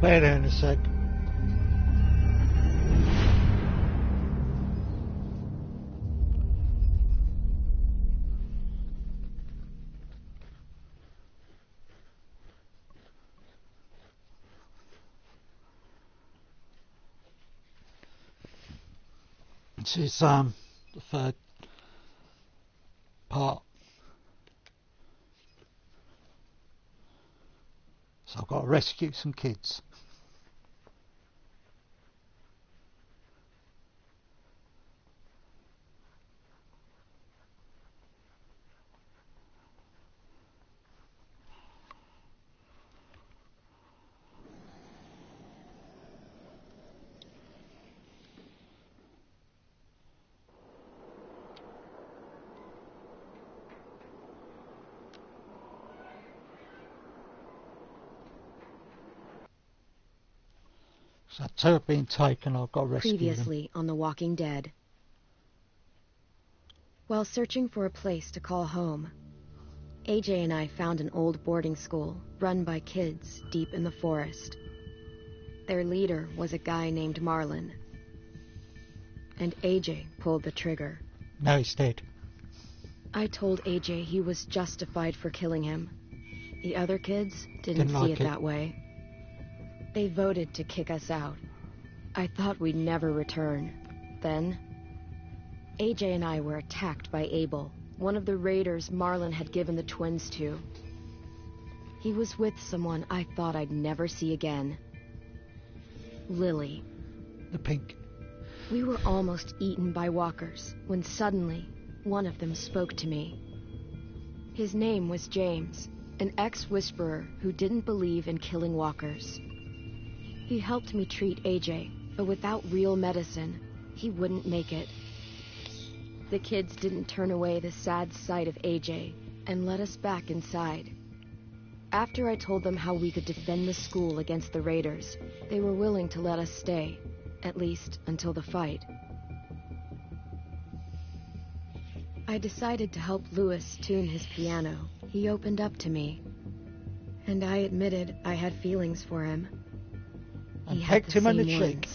be there in a sec. This is the third part. So I've got to rescue some kids. So two have been taken, I've got to rescue Previously them. on The Walking Dead. While searching for a place to call home, AJ and I found an old boarding school run by kids deep in the forest. Their leader was a guy named Marlon. And AJ pulled the trigger. No, he's dead. I told AJ he was justified for killing him. The other kids didn't see it that way. They voted to kick us out. I thought we'd never return. Then, AJ and I were attacked by Abel, one of the raiders Marlon had given the twins to. He was with someone I thought I'd never see again. Lily. The pink. We were almost eaten by walkers when suddenly one of them spoke to me. His name was James, an ex-whisperer who didn't believe in killing walkers. He helped me treat AJ, but without real medicine, he wouldn't make it. The kids didn't turn away the sad sight of AJ and let us back inside. After I told them how we could defend the school against the raiders, they were willing to let us stay, at least until the fight. I decided to help Louis tune his piano. He opened up to me, and I admitted I had feelings for him. And pecked him on the cheek.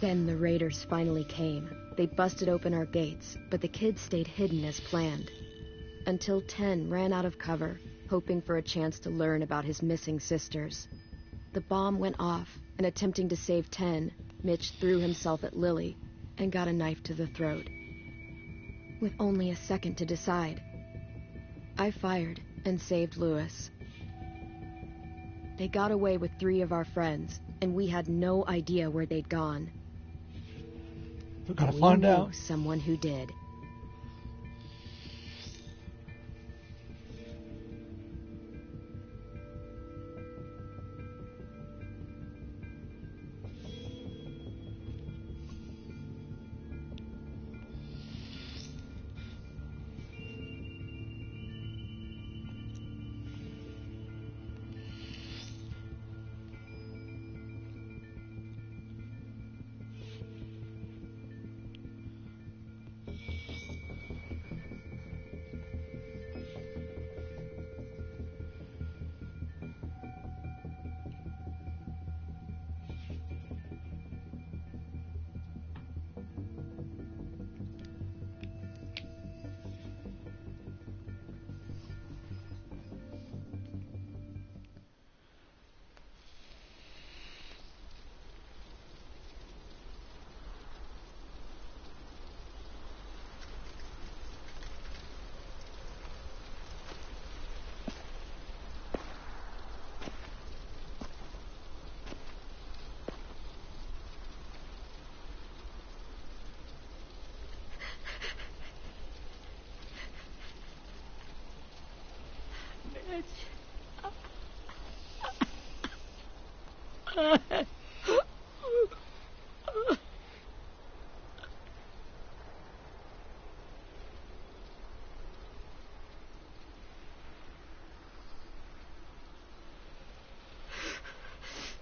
Then the raiders finally came. They busted open our gates, but the kids stayed hidden as planned. Until 10 ran out of cover, hoping for a chance to learn about his missing sisters. The bomb went off, and attempting to save 10, Mitch threw himself at Lily and got a knife to the throat. With only a second to decide, I fired and saved Louis. They got away with 3 of our friends, and we had no idea where they'd gone. We're gonna find out. We knew someone who did.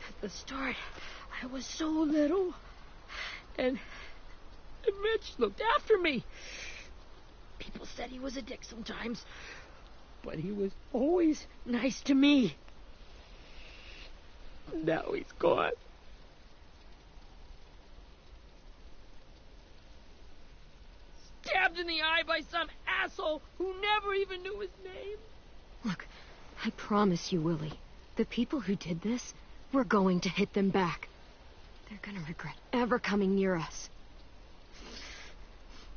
At the start, I was so little, and Mitch looked after me. People said he was a dick sometimes, but he was always nice to me. Now he's gone. Stabbed in the eye by some asshole who never even knew his name. Look, I promise you, Willie, the people who did this, we're going to hit them back. They're gonna regret ever coming near us.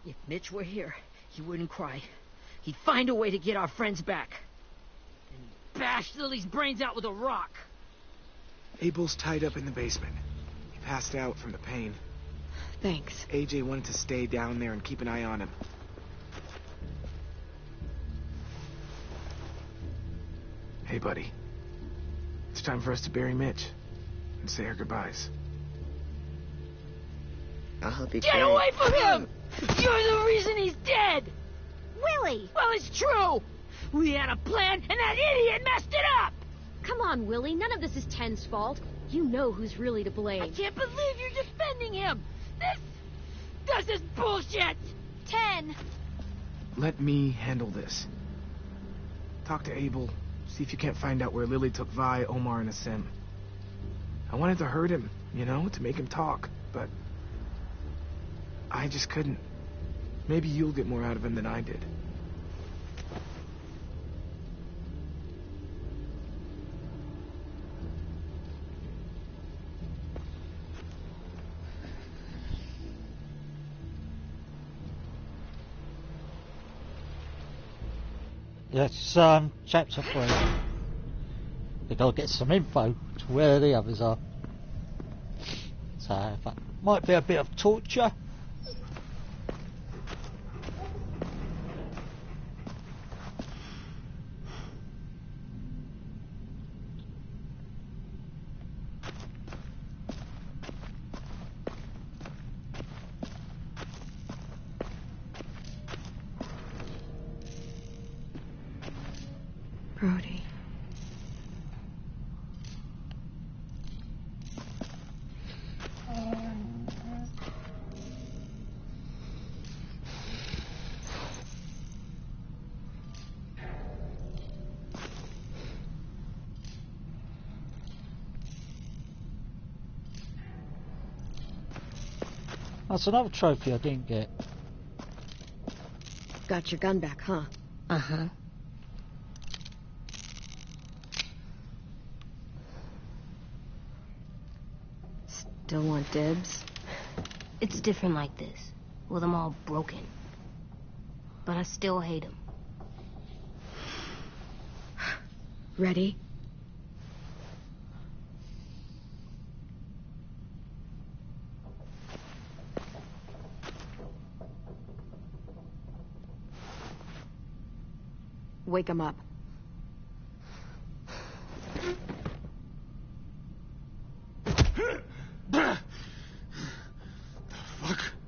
If Mitch were here, he wouldn't cry. He'd find a way to get our friends back. Then he'd bash Lily's brains out with a rock. Abel's tied up in the basement. He passed out from the pain. Thanks. AJ wanted to stay down there and keep an eye on him. Hey, buddy. It's time for us to bury Mitch and say our goodbyes. I hope you Get away from him! You're the reason he's dead! Willie! Well, it's true! We had a plan, and that idiot messed it up! Come on, Willie, none of this is Ten's fault. You know who's really to blame. I can't believe you're defending him! This is bullshit! 10! Let me handle this. Talk to Abel. See if you can't find out where Lily took Vi, Omar, and Asim. I wanted to hurt him, you know, to make him talk, but I just couldn't. Maybe you'll get more out of him than I did. Yes, chapter 3. We gotta get some info to where the others are. So that might be a bit of torture. Brody. That's another trophy I didn't get. Got your gun back, huh? Uh-huh. Still want dibs? It's different like this, with them all broken. But I still hate him. Ready? Wake him up.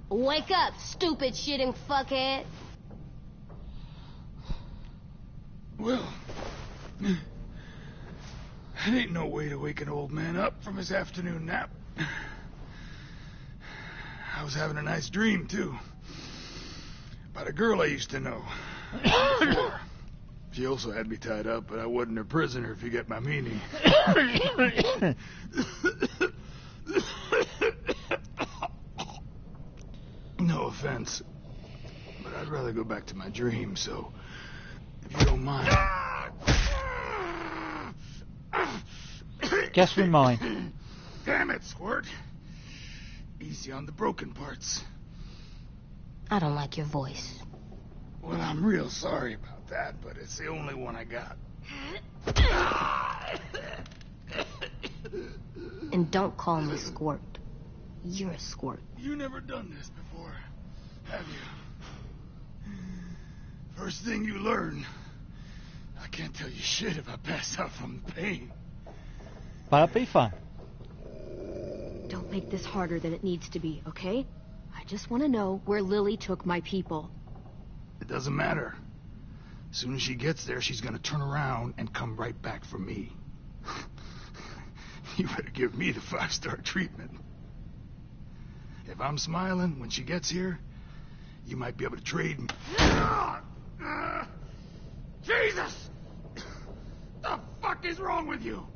Wake up, stupid shitting fuckhead. Well, that ain't no way to wake an old man up from his afternoon nap. I was having a nice dream, too. About a girl I used to know. Before. She also had me tied up, but I wasn't her prisoner, if you get my meaning. No offense, but I'd rather go back to my dream, so if you don't mind. Guess we mine. Damn it, Squirt. Easy on the broken parts. I don't like your voice. Well, I'm real sorry about that, but it's the only one I got. And don't call me Squirt. You're a squirt. You never done this before, have you? First thing you learn, I can't tell you shit if I pass out from the pain. But it'll be fun. Don't make this harder than it needs to be, okay? I just want to know where Lily took my people. It doesn't matter. As soon as she gets there, she's gonna turn around and come right back for me. You better give me the 5-star treatment. If I'm smiling when she gets here, you might be able to trade me. Jesus! The fuck is wrong with you?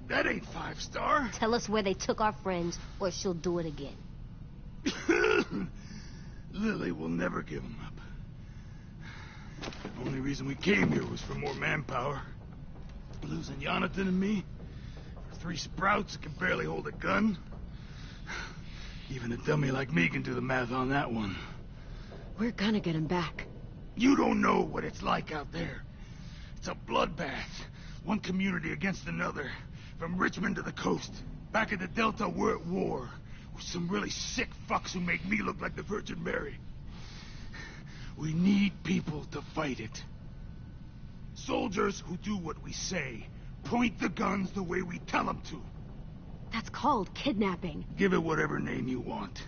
That ain't 5-star. Tell us where they took our friends, or she'll do it again. Lily will never give them up. The only reason we came here was for more manpower. Losing Jonathan and me for 3 sprouts that can barely hold a gun. Even a dummy like me can do the math on that one. We're gonna get him back. You don't know what it's like out there. It's a bloodbath. One community against another. From Richmond to the coast. Back at the Delta, we're at war. With some really sick fucks who make me look like the Virgin Mary. We need people to fight it. Soldiers who do what we say. Point the guns the way we tell them to. That's called kidnapping. Give it whatever name you want.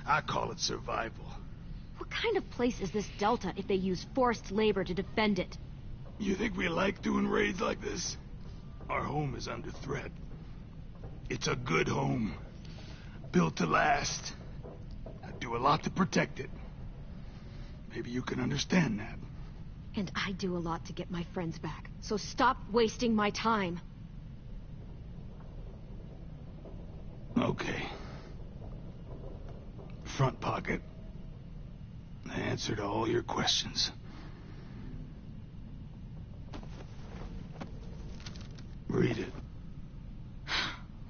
I call it survival. What kind of place is this Delta if they use forced labor to defend it? You think we like doing raids like this? Our home is under threat. It's a good home. Built to last. I do a lot to protect it. Maybe you can understand that. And I do a lot to get my friends back. So stop wasting my time. Okay. Front pocket. The answer to all your questions. Read it.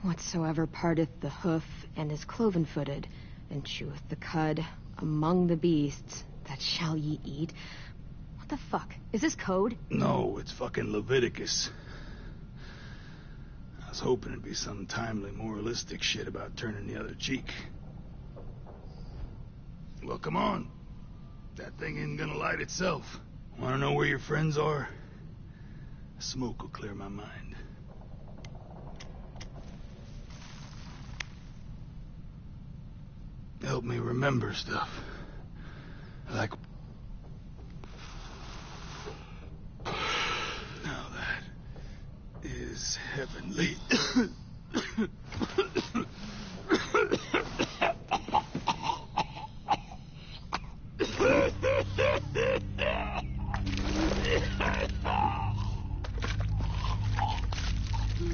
Whatsoever parteth the hoof and is cloven-footed, and cheweth the cud among the beasts, that shall ye eat. What the fuck? Is this code? No, it's fucking Leviticus. I was hoping it'd be some timely, moralistic shit about turning the other cheek. Well, come on. That thing ain't gonna light itself. Wanna know where your friends are? Smoke will clear my mind. Help me remember stuff. Like... Now that is heavenly.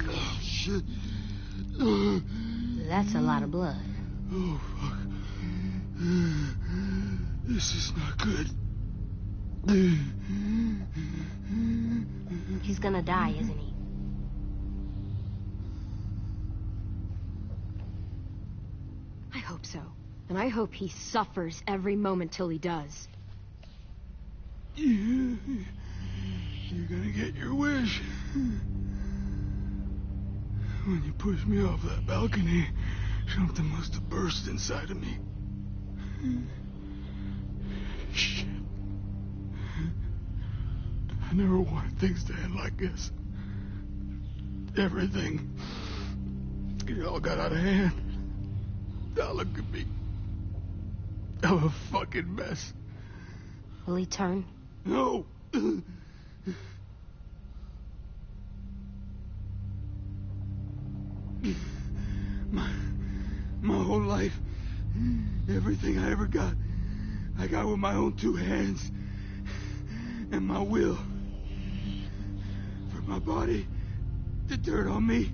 Oh, shit. That's a lot of blood. Oh, fuck. This is not good. He's gonna die, isn't he? I hope so. And I hope he suffers every moment till he does. You're gonna get your wish. When you pushed me off that balcony, something must have burst inside of me. Shit. I never wanted things to end like this. Everything. It all got out of hand. Now look at me. I'm a fucking mess. Will he turn? No. My whole life, everything I ever got, I got with my own 2 hands and my will. For my body to turn on me,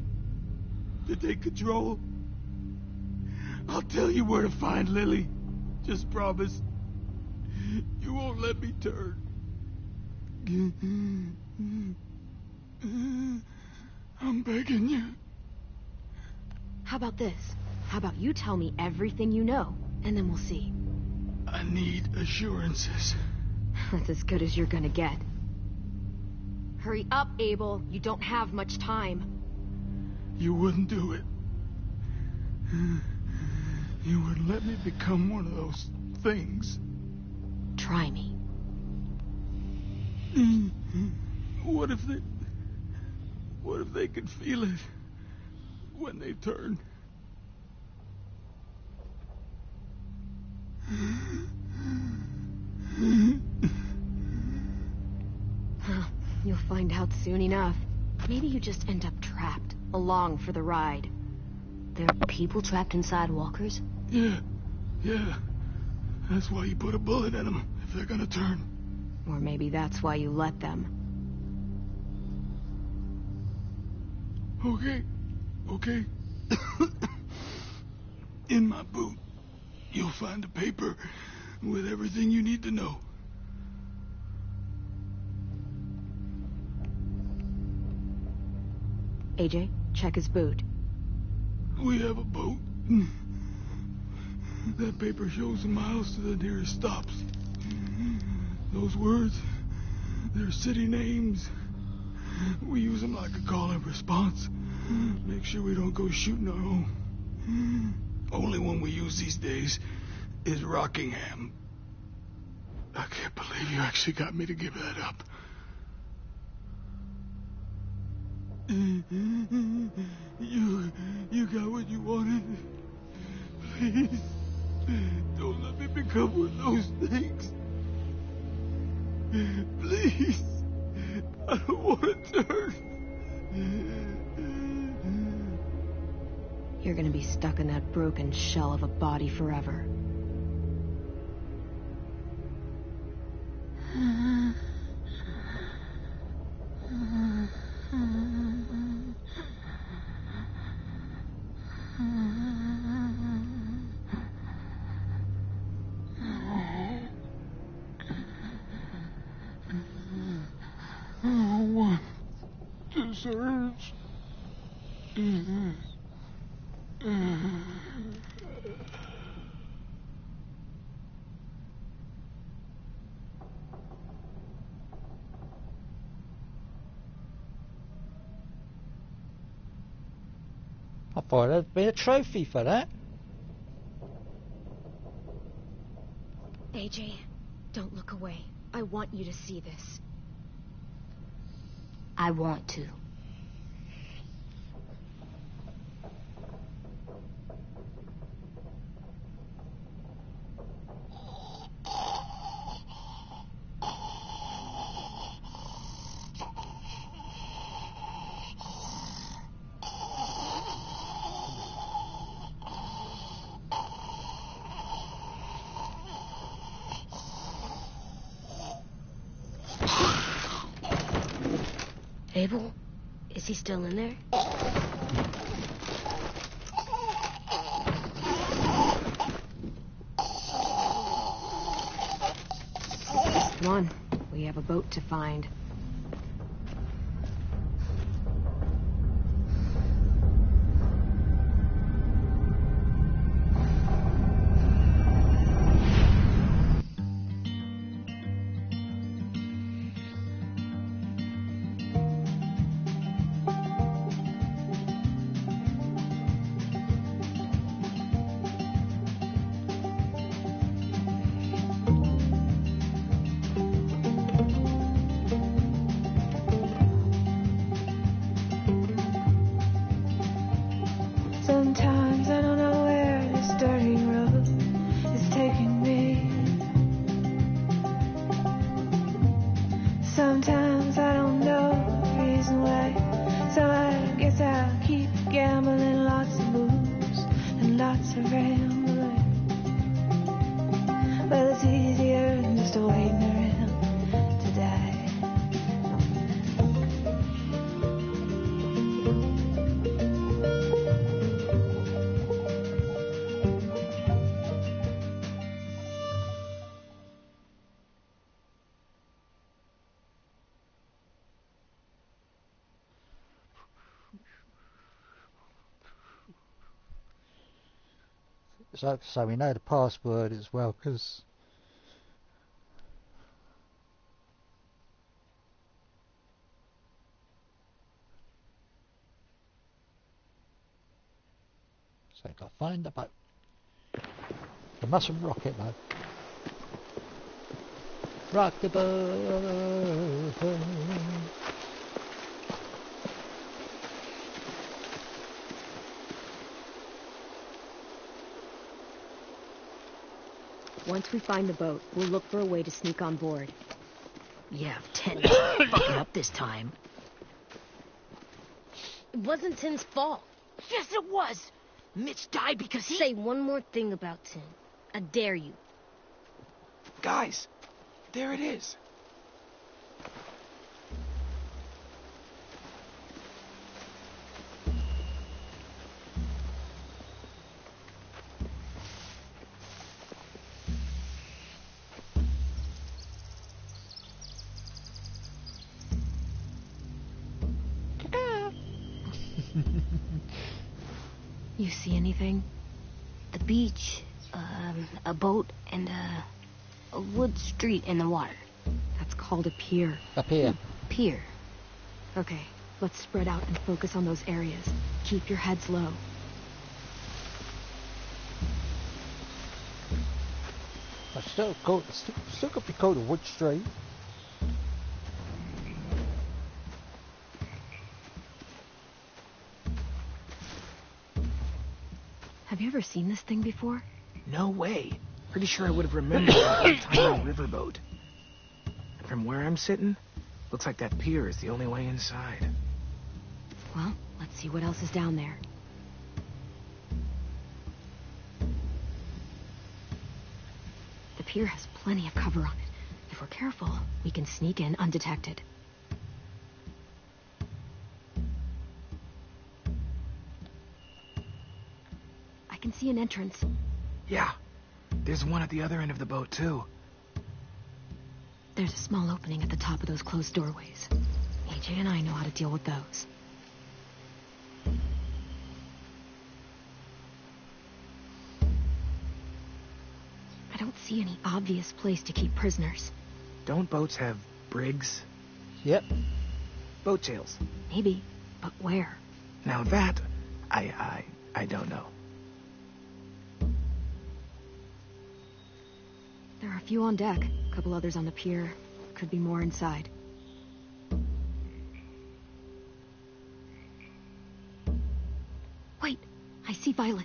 to take control. I'll tell you where to find Lily. Just promise you won't let me turn. I'm begging you. How about this? How about you tell me everything you know, and then we'll see. I need assurances. That's as good as you're gonna get. Hurry up, Abel. You don't have much time. You wouldn't do it. You wouldn't let me become one of those things. Try me. What if they could feel it when they turn? You'll find out soon enough. Maybe you just end up trapped, along for the ride. There are people trapped inside walkers? Yeah. That's why you put a bullet in them, if they're gonna turn. Or maybe that's why you let them. Okay, okay? In my boot, you'll find a paper with everything you need to know. AJ, check his boot. We have a boat. That paper shows the miles to the nearest stops. Those words, they're city names. We use them like a call and response. Make sure we don't go shooting our own. Only one we use these days is Rockingham. I can't believe you actually got me to give that up. You got what you wanted. Please, don't let me become one of those things. Please, I don't want to turn. You're gonna be stuck in that broken shell of a body forever. No one deserves. I thought there'd be a trophy for that. AJ, don't look away. I want you to see this. I want to. Abel? Is he still in there? Come on, we have a boat to find. Sometimes I don't know where this dirty road is taking me. Sometimes I don't know the reason why. So I guess I'll keep gambling, lots of moves and lots of rambling. Well, it's easier than just waiting around to die. So we know the password as well, because so gotta find the boat. We mustn't rock it though. Rock the boat. Once we find the boat, we'll look for a way to sneak on board. Yeah, 10 fucking up this time. It wasn't Tim's fault. Yes, it was. Mitch died because he... Say one more thing about Tim. I dare you. Guys, there it is. you see anything? The beach, a boat, and a wood street in the water. That's called a pier. Up here. Pier. Okay, let's spread out and focus on those areas. Keep your heads low. I still could be called a wood street. Have you ever seen this thing before? No way. Pretty sure I would have remembered that tiny riverboat. And from where I'm sitting, looks like that pier is the only way inside. Well, let's see what else is down there. The pier has plenty of cover on it. If we're careful, we can sneak in undetected. I can see an entrance. Yeah. There's one at the other end of the boat, too. There's a small opening at the top of those closed doorways. AJ and I know how to deal with those. I don't see any obvious place to keep prisoners. Don't boats have brigs? Yep. Boat jails. Maybe, but where? Now that, I don't know. There are a few on deck, a couple others on the pier. Could be more inside. Wait, I see Violet.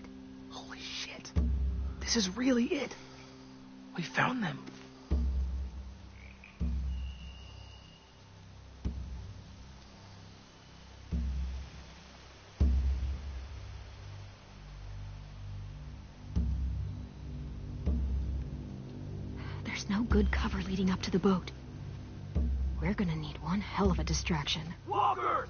Holy shit. This is really it. We found them. There's no good cover leading up to the boat. We're gonna need one hell of a distraction. Walkers!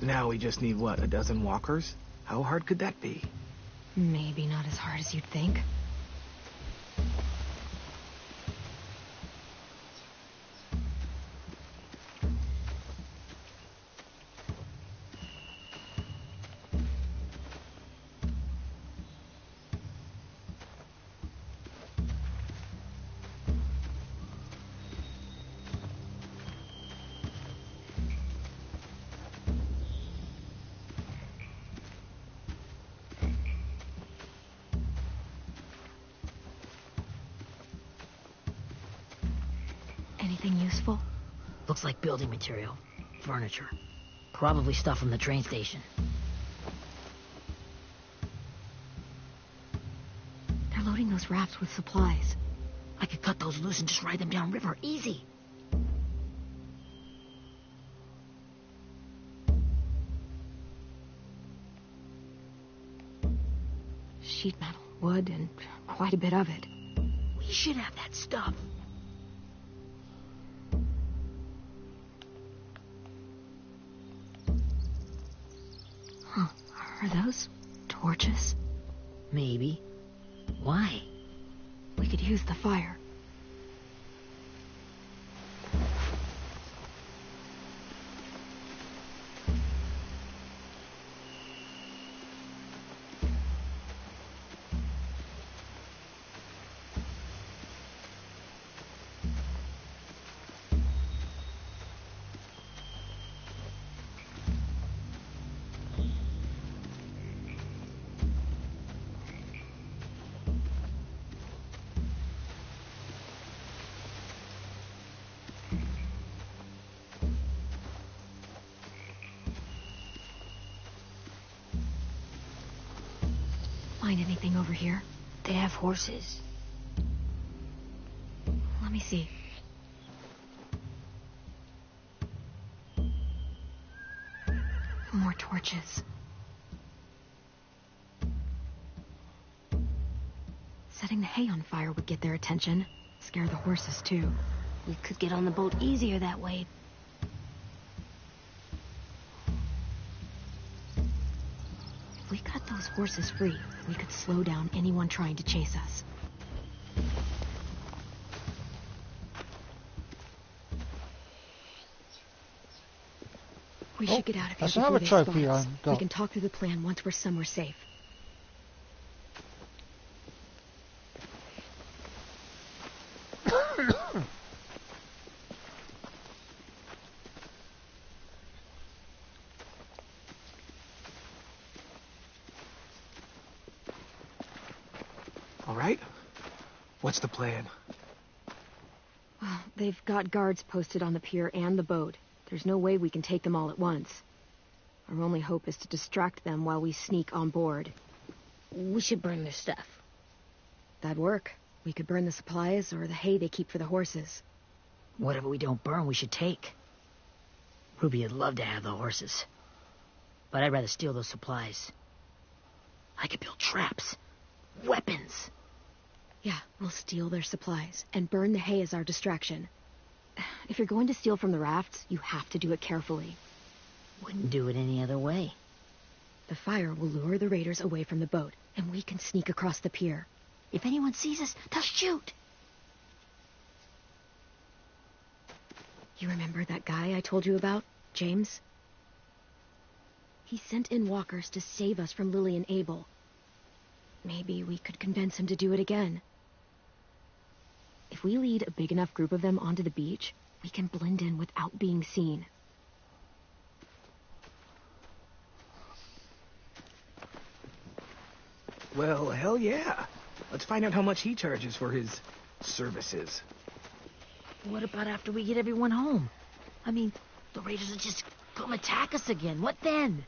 Now we just need, what, a dozen walkers? How hard could that be? Maybe not as hard as you'd think. Anything useful? Looks like building material. Furniture. Probably stuff from the train station. They're loading those rafts with supplies. I could cut those loose and just ride them downriver. Easy. Sheet metal, wood, and quite a bit of it. We should have that stuff. Huh. Are those torches? Maybe. Why? We could use the fire. Find anything over here? They have horses. Let me see. More torches. Setting the hay on fire would get their attention. Scare the horses, too. We could get on the boat easier that way. If we cut those horses free, we could slow down anyone trying to chase us. We should get out of here that's before another they trophy spot us. I got. We can talk through the plan once we're somewhere safe. All right? What's the plan? Well, they've got guards posted on the pier and the boat. There's no way we can take them all at once. Our only hope is to distract them while we sneak on board. We should burn their stuff. That'd work. We could burn the supplies or the hay they keep for the horses. Whatever we don't burn, we should take. Ruby would love to have the horses. But I'd rather steal those supplies. I could build traps. Weapons. Yeah, we'll steal their supplies and burn the hay as our distraction. If you're going to steal from the rafts, you have to do it carefully. Wouldn't do it any other way. The fire will lure the raiders away from the boat, and we can sneak across the pier. If anyone sees us, they'll shoot. You remember that guy I told you about, James? He sent in walkers to save us from Lily and Abel. Maybe we could convince him to do it again. If we lead a big enough group of them onto the beach, we can blend in without being seen. Well, hell yeah. Let's find out how much he charges for his services. What about after we get everyone home? I mean, the raiders will just come attack us again. What then?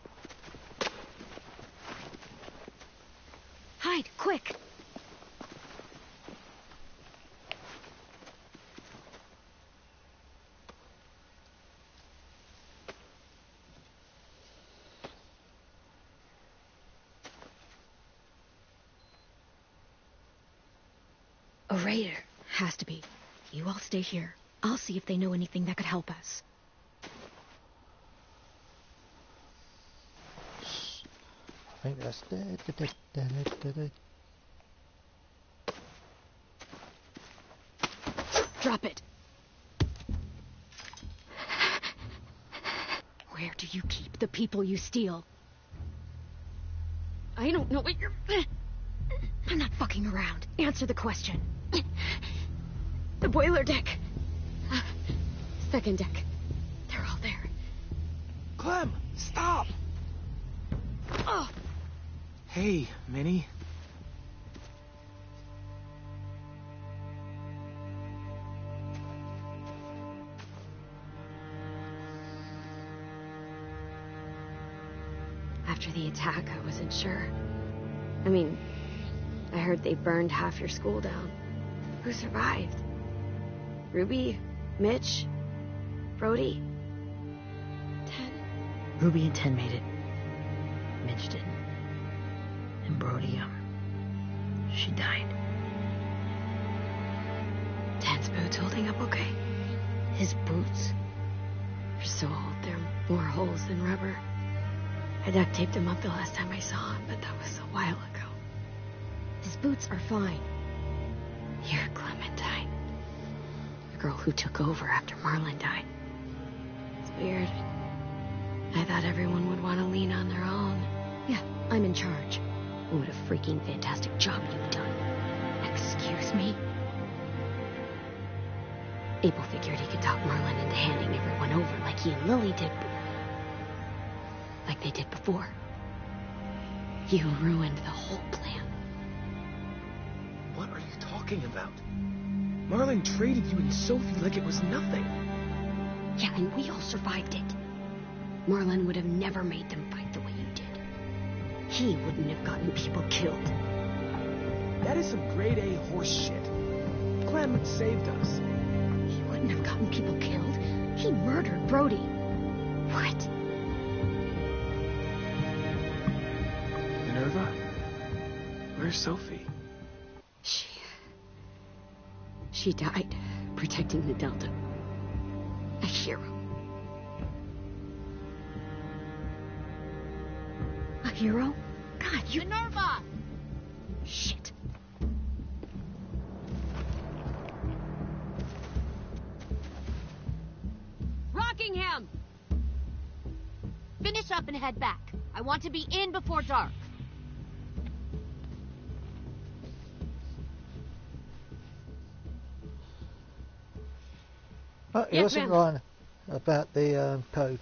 Hide, quick! A raider. Has to be. You all stay here. I'll see if they know anything that could help us. I think that's dead. Drop it. Where do you keep the people you steal? I don't know what you're... I'm not fucking around. Answer the question. The boiler deck. Second deck. They're all there. Clem, stop! Oh! Hey, Minnie. After the attack, I wasn't sure. I mean, I heard they burned half your school down. Who survived? Ruby? Mitch? Brody? Ted? Ruby and Ten made it. Mitch didn't. And Brody, she died. Ted's boots holding up okay? His boots? They're so old, they're more holes than rubber. I duct taped him up the last time I saw him, but that was a while ago. His boots are fine. You're Clementine. The girl who took over after Marlon died. It's weird. I thought everyone would want to lean on their own. Yeah, I'm in charge. What a freaking fantastic job you've done. Excuse me? Abel figured he could talk Marlon into handing everyone over like he and Lily did. Like they did before. You ruined the whole plan. What are you talking about? Marlon traded you and Sophie like it was nothing. Yeah, and we all survived it. Marlon would have never made them fight the way you did. He wouldn't have gotten people killed. That is some grade A horse shit. Clem saved us. He wouldn't have gotten people killed. He murdered Brody. What? Minerva? Where's Sophie? She died protecting the Delta. A hero. A hero? God, you... Minerva! Shit. Rockingham! Finish up and head back. I want to be in before dark. Oh, he Yes, wasn't ma'am. lying about the code.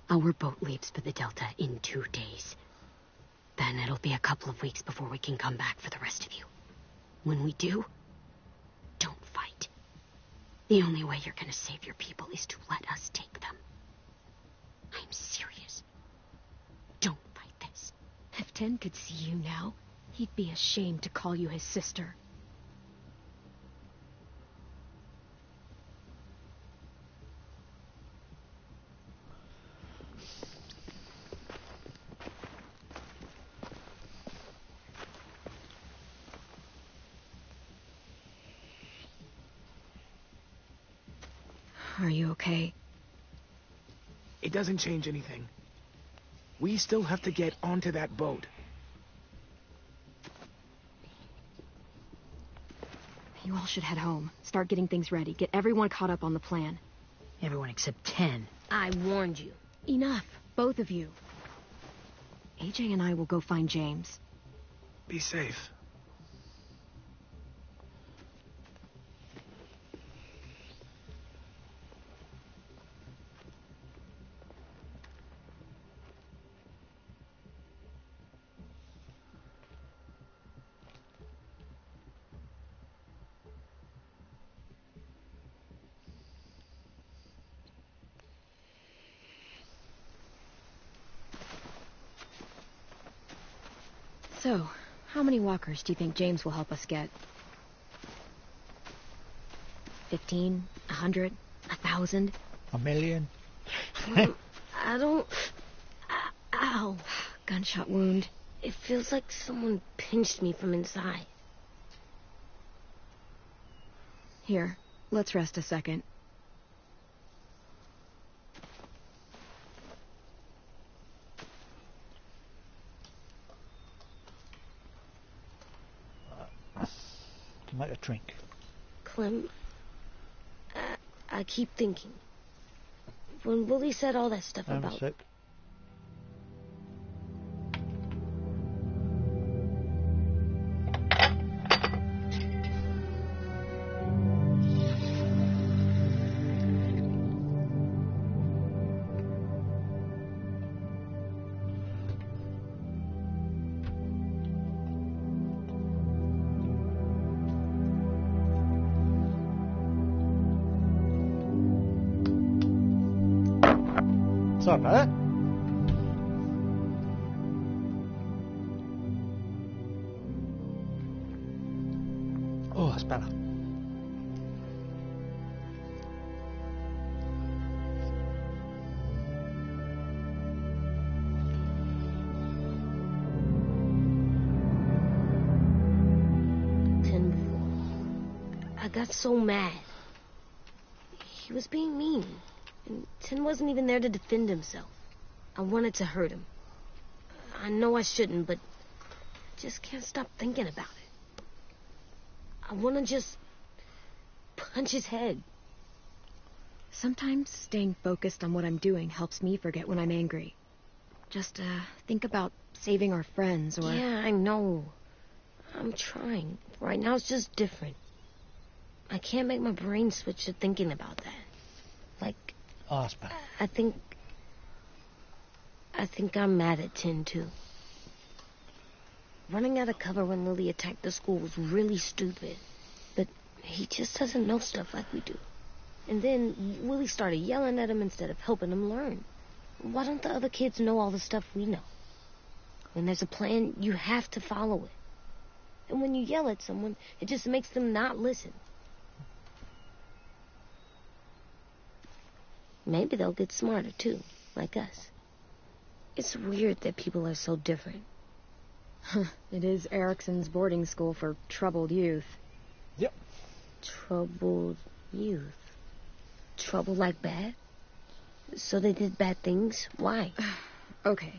Our boat leaves for the Delta in 2 days. Then it'll be a couple of weeks before we can come back for the rest of you. When we do, don't fight. The only way you're gonna save your people is to let us take them. I'm serious. Don't fight this. If Tin could see you now, he'd be ashamed to call you his sister. Are you okay? It doesn't change anything. We still have to get onto that boat. You all should head home. Start getting things ready. Get everyone caught up on the plan. Everyone except 10. I warned you. Enough, both of you. AJ and I will go find James. Be safe. So, how many walkers do you think James will help us get? 15? 100? 1,000? 1,000,000? I don't... Ow. Gunshot wound. It feels like someone pinched me from inside. Here, let's rest a second. Make a drink. Clem, I keep thinking. When Willie said all that stuff Hang on a about... sec. Sorry about that. Oh, that's better. I got so mad. He was being mean. And Tin wasn't even there to defend himself. I wanted to hurt him. I know I shouldn't, but I just can't stop thinking about it. I want to just punch his head. Sometimes staying focused on what I'm doing helps me forget when I'm angry. Just, think about saving our friends or... Yeah, I know. I'm trying. Right now it's just different. I can't make my brain switch to thinking about that. Like... Oh, that's better. I think I'm mad at Tin, too. Running out of cover when Lily attacked the school was really stupid. But he just doesn't know stuff like we do. And then Willie started yelling at him instead of helping him learn. Why don't the other kids know all the stuff we know? When there's a plan, you have to follow it. And when you yell at someone, it just makes them not listen. Maybe they'll get smarter, too, like us. It's weird that people are so different. It is Erickson's boarding school for troubled youth. Yep. Troubled youth. Trouble like bad? So they did bad things? Why? Okay,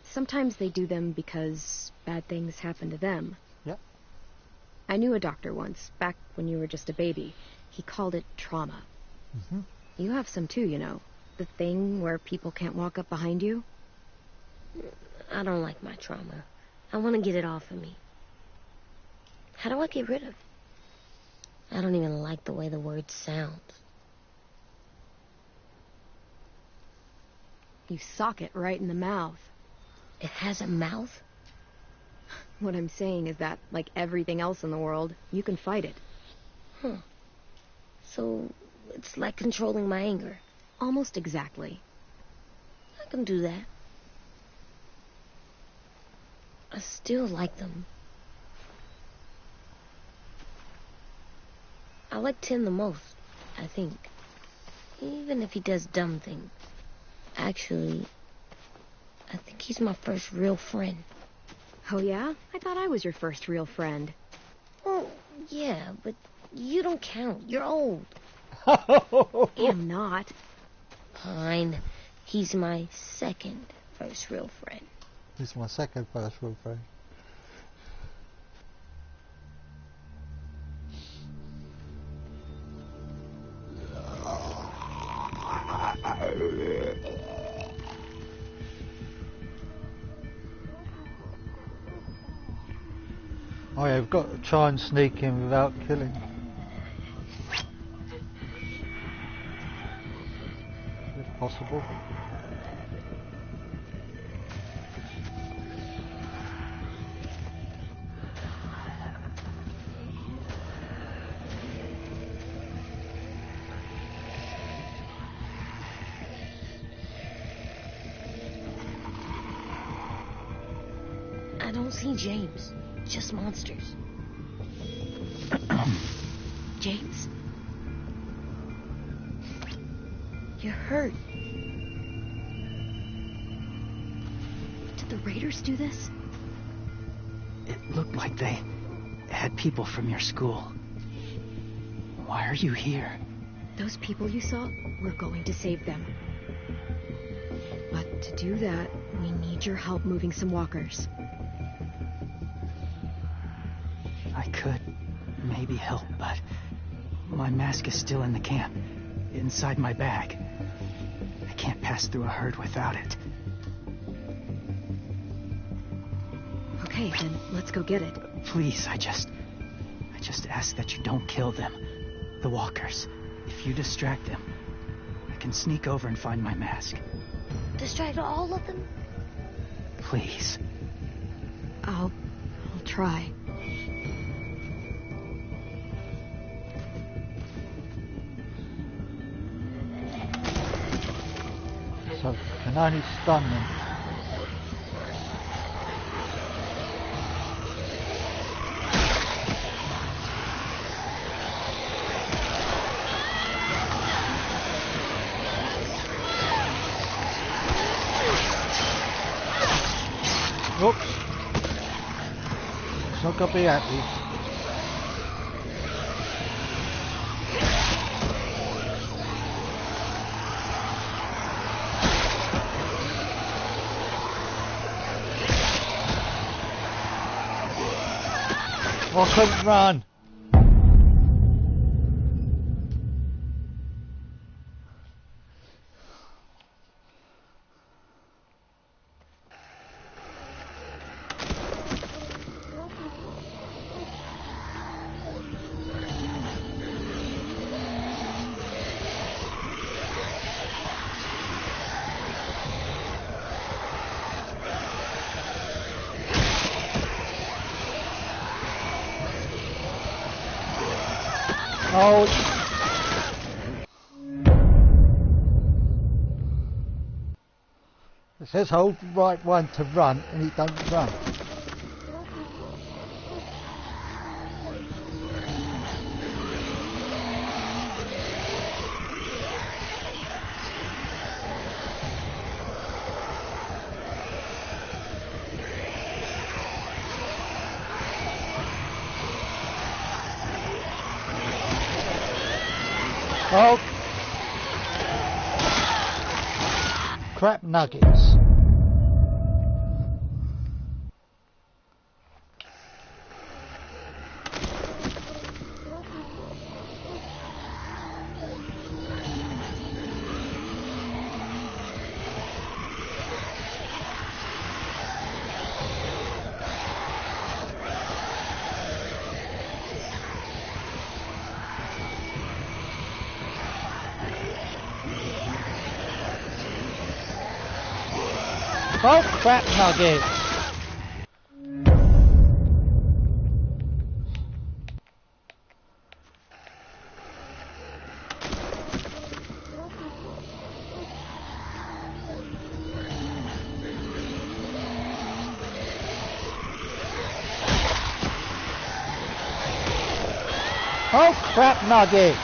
sometimes they do them because bad things happen to them. Yep. I knew a doctor once, back when you were just a baby. He called it trauma. Mm-hmm. You have some too, you know. The thing where people can't walk up behind you. I don't like my trauma. I want to get it off of me. How do I get rid of it? I don't even like the way the word sounds. You sock it right in the mouth. It has a mouth? What I'm saying is that, like everything else in the world, you can fight it. Huh. So, it's like controlling my anger. Almost exactly. I can do that. I still like them. I like Tim the most, I think. Even if he does dumb things. Actually, I think he's my first real friend. Oh yeah? I thought I was your first real friend. Well, yeah, but you don't count. You're old. I'm not. Fine. He's my second first real friend. This is my second first real friend. Oh yeah, we've got to try and sneak in without killing. If possible. I don't see James. Just monsters. James? You're hurt. Did the raiders do this? It looked like they had people from your school. Why are you here? Those people you saw, we're going to save them. But to do that, we need your help moving some walkers. I could maybe help, but my mask is still in the camp, inside my bag. I can't pass through a herd without it. Okay, then let's go get it. Please, I just ask that you don't kill them. The walkers. If you distract them, I can sneak over and find my mask. Distract all of them? Please. I'll try. So can only stun them. Oops. It's not gonna be happy. I couldn't run. Oh. It says hold the right one to run and he don't run. Oh! Crap nuggets. Oh, crap nuggets. Oh, crap nuggets.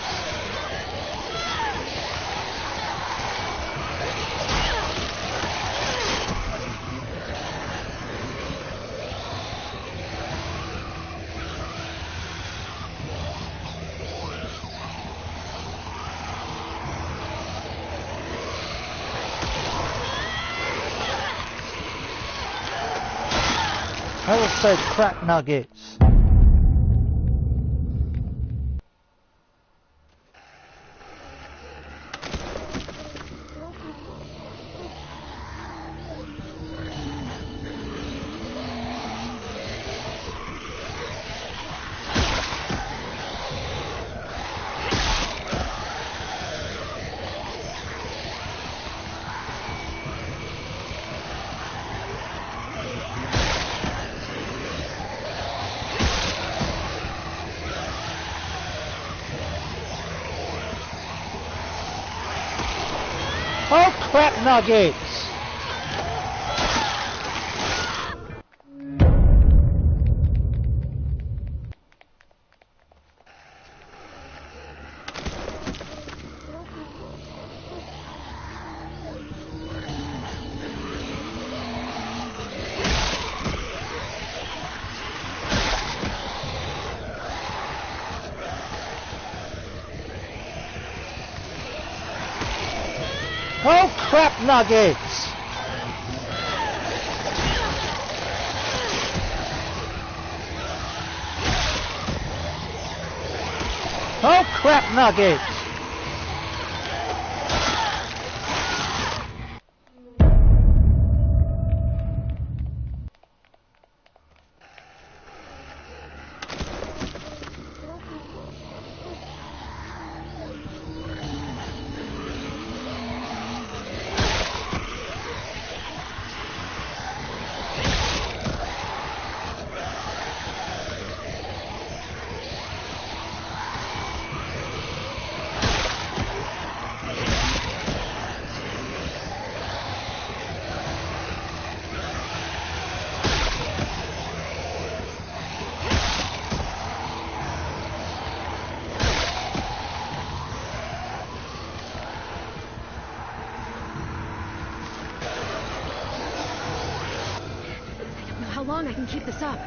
I would say crap nuggets. Oh, crap nuggets! Oh, crap nuggets! Oh, crap nuggets! How long I can keep this up?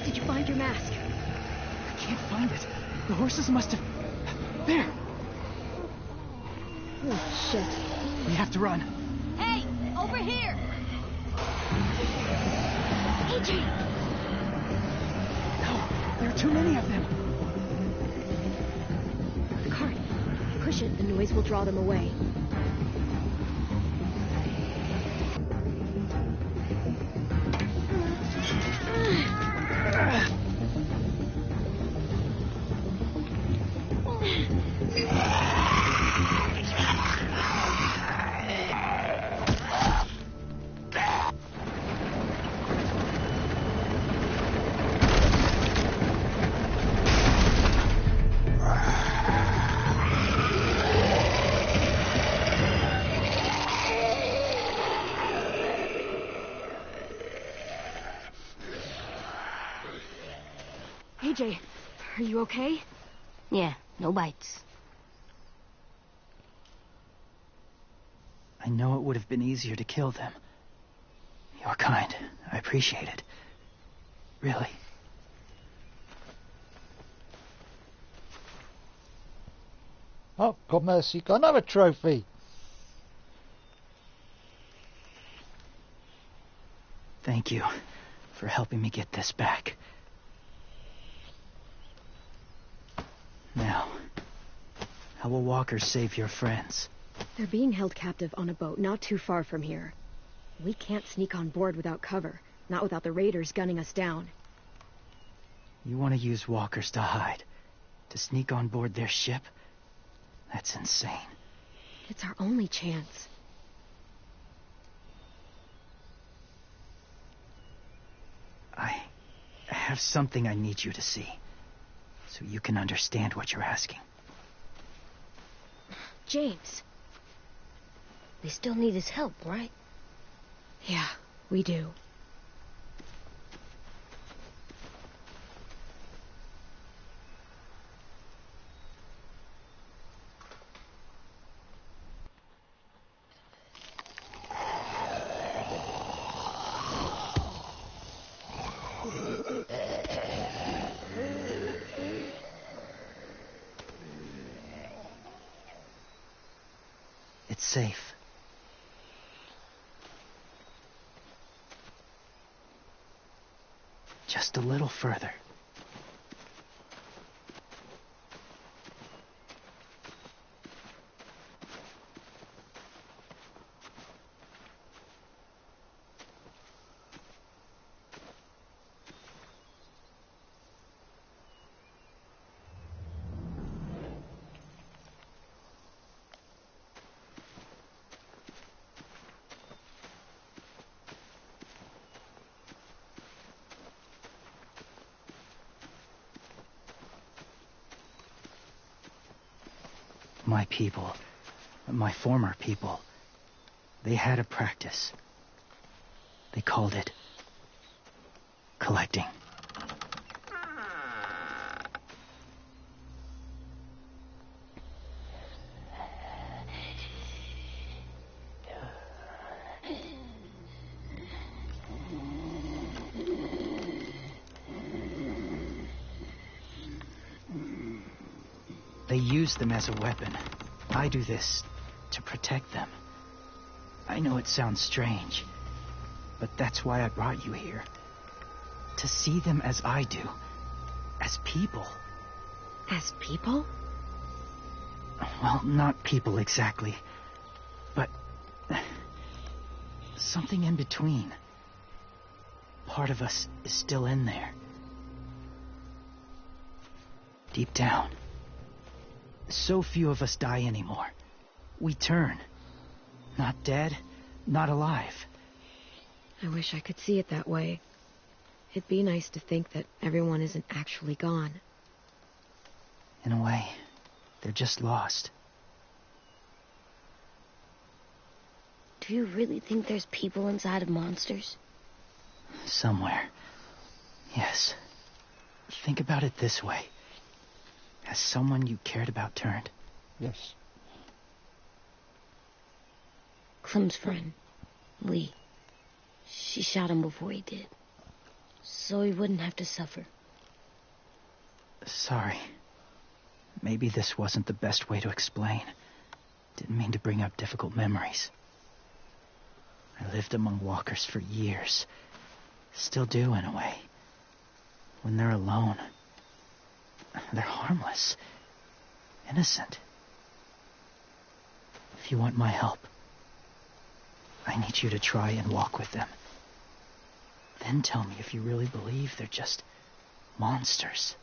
Did you find your mask? I can't find it. The horses must have... There! Oh, shit. We have to run. Hey! Over here! AJ! No, there are too many of them. The cart. Push it, the noise will draw them away. AJ, are you okay? Yeah, no bites. I know it would have been easier to kill them. You're kind. I appreciate it. Really. Oh, God mercy, got another trophy. Thank you for helping me get this back. Now, how will walkers save your friends? They're being held captive on a boat not too far from here. We can't sneak on board without cover, not without the raiders gunning us down. You want to use walkers to hide? To sneak on board their ship? That's insane. It's our only chance. I have something I need you to see, so you can understand what you're asking. James. We still need his help, right? Yeah, we do. It's safe. Just a little further. My people, my former people, they had a practice. They called it collecting. They use them as a weapon. I do this to protect them. I know it sounds strange, but that's why I brought you here. To see them as I do. As people. As people? Well, not people exactly, but something in between. Part of us is still in there. Deep down. So few of us die anymore. We turn. Not dead, not alive. I wish I could see it that way. It'd be nice to think that everyone isn't actually gone. In a way, they're just lost. Do you really think there's people inside of monsters? Somewhere. Yes. Think about it this way. Has someone you cared about turned? Yes. Clem's friend, Lee. She shot him before he did. So he wouldn't have to suffer. Sorry. Maybe this wasn't the best way to explain. Didn't mean to bring up difficult memories. I lived among walkers for years. Still do, in a way. When they're alone, they're harmless. Innocent. If you want my help, I need you to try and walk with them. Then tell me if you really believe they're just monsters.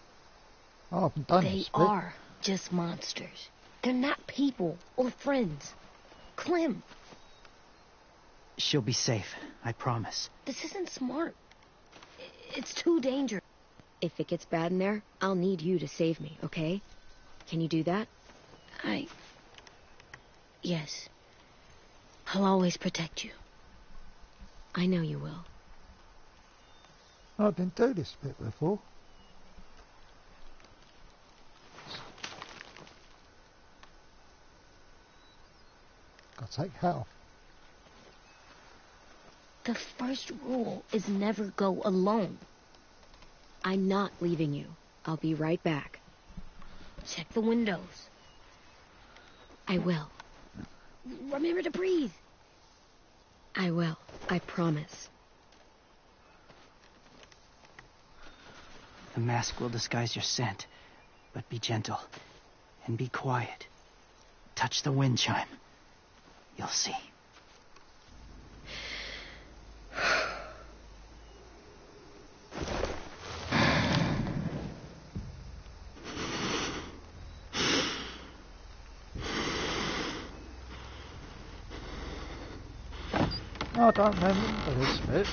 Oh, I haven't done They this bit. are just monsters. They're not people or friends. Clem, She'll be safe, I promise. this isn't smart. It's too dangerous. If it gets bad in there, I'll need you to save me, okay? Can you do that? Yes. I'll always protect you. I know you will. I didn't do this bit before. Gotta take health. The first rule is never go alone. I'm not leaving you. I'll be right back. Check the windows. I will. Remember to breathe. I will. I promise. The mask will disguise your scent, but be gentle and be quiet. Touch the wind chime. You'll see. I don't remember this bit.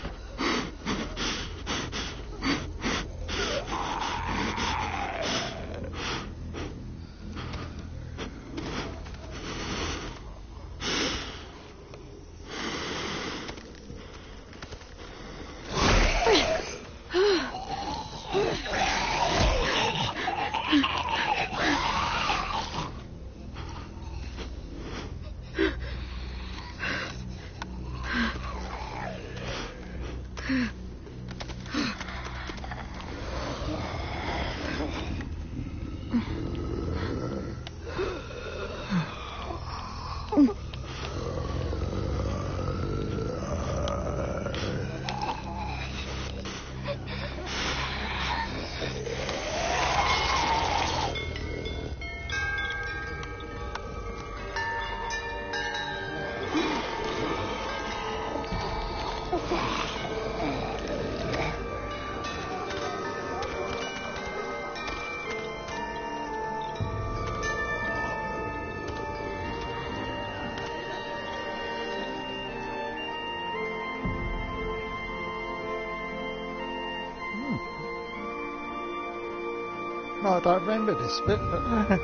No, I don't remember this bit, but...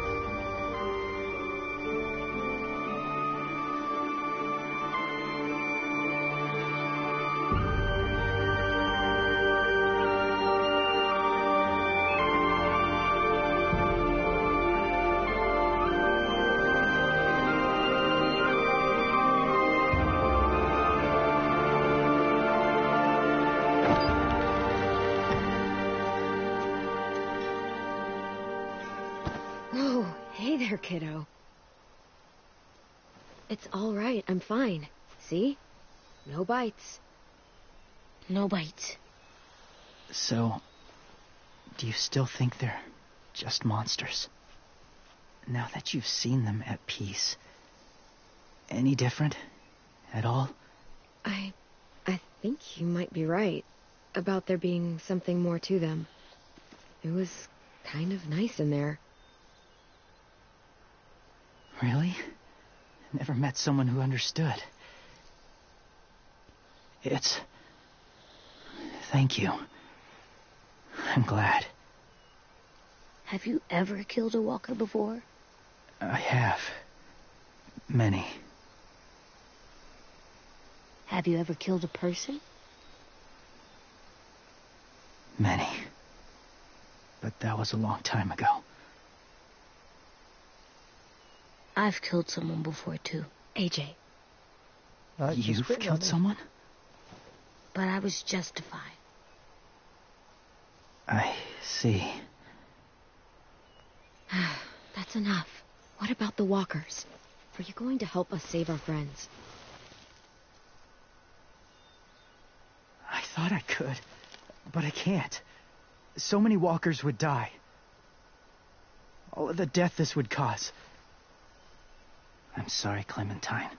Oh, hey there, kiddo. It's all right. I'm fine. See? No bites. No bites. So, do you still think they're just monsters? Now that you've seen them at peace, any different at all? I think you might be right about there being something more to them. It was kind of nice in there. Really? Never met someone who understood. Thank you. I'm glad. Have you ever killed a walker before? I have. Many. Have you ever killed a person? Many. But that was a long time ago. I've killed someone before, too. AJ. You've killed someone? But I was justified. I see. That's enough. What about the walkers? Are you going to help us save our friends? I thought I could, but I can't. So many walkers would die. All of the death this would cause. I'm sorry, Clementine,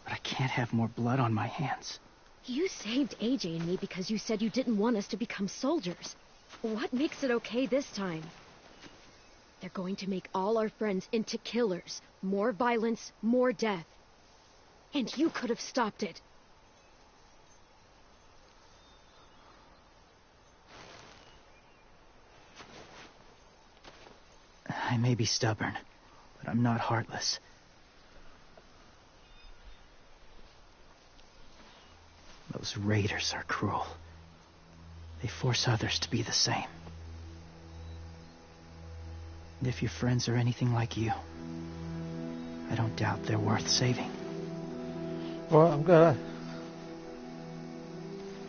but I can't have more blood on my hands. You saved AJ and me because you said you didn't want us to become soldiers. What makes it okay this time? They're going to make all our friends into killers. More violence, more death. And you could have stopped it. I may be stubborn, but I'm not heartless. Those raiders are cruel. They force others to be the same. And if your friends are anything like you, I don't doubt they're worth saving. Well, I'm gonna...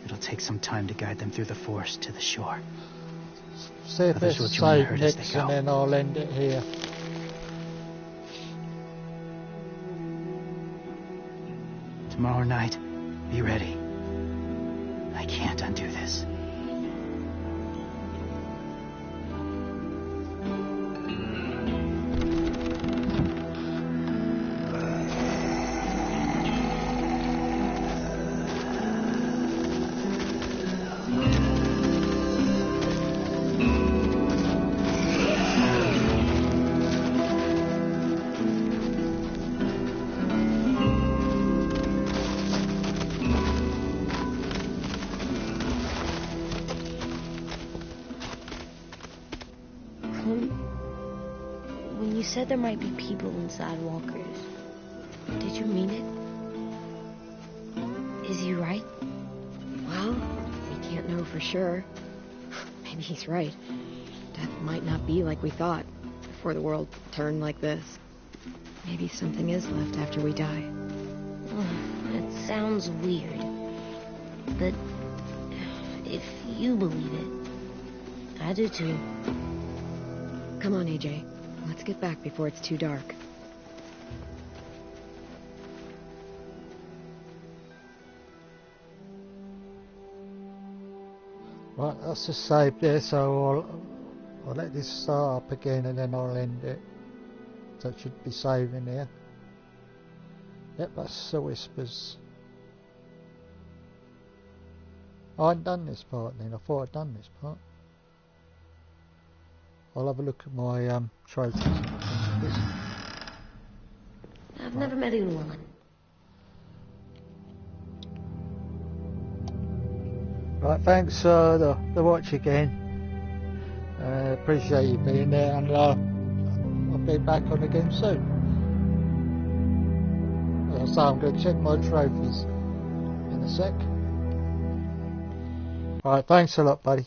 It'll take some time to guide them through the forest to the shore. see if Others it's will join the saved herd as they next go. and then I'll end it here. Tomorrow night, be ready. I can't undo this. When you said there might be people inside walkers, did you mean it? Is he right? Well, we can't know for sure. Maybe he's right. Death might not be like we thought before the world turned like this. Maybe something is left after we die. It sounds weird. But if you believe it, I do too. Come on, AJ. Let's get back before it's too dark. Right, that's just saved there, so I'll let this start up again and then I'll end it. So it should be saving here. Yep, that's the whispers. I hadn't done this part then, I thought I'd done this part. I'll have a look at my trophies. I've never met anyone. Right, thanks for the watch again. Appreciate you being there, and I'll be back on again soon. As I say, I'm going to check my trophies in a sec. Right, thanks a lot, buddy.